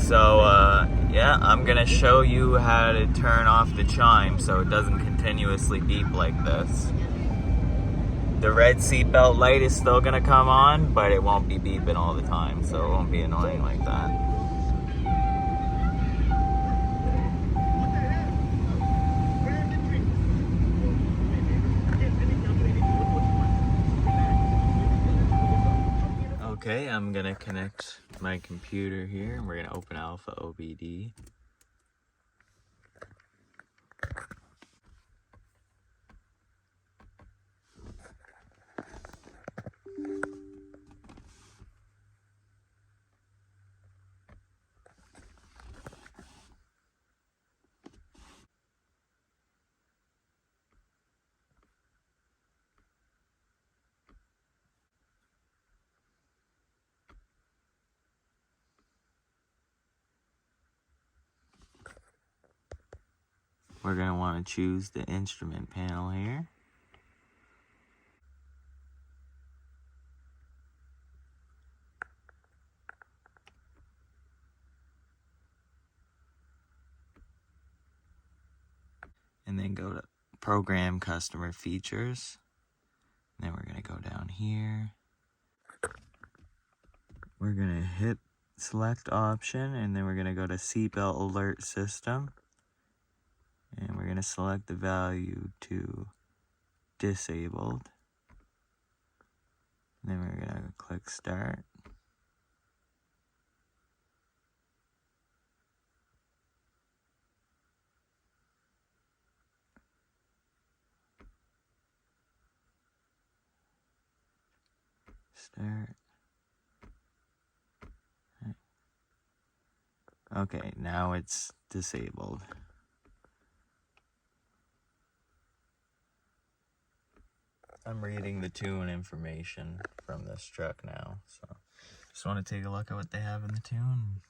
So, yeah, I'm gonna show you how to turn off the chime so it doesn't continuously beep like this. The red seatbelt light is still gonna come on, but it won't be beeping all the time, so it won't be annoying like that. Okay, I'm gonna connect my computer here, and we're gonna open alfaobd. We're going to want to choose the instrument panel here. And then go to Program Customer Features. And then we're going to go down here. We're going to hit Select Option, and then we're going to go to Seatbelt Alert System. And we're going to select the value to Disabled. And then we're going to click Start. Start. Okay, now it's disabled. I'm reading the tune information from this truck now, so just want to take a look at what they have in the tune.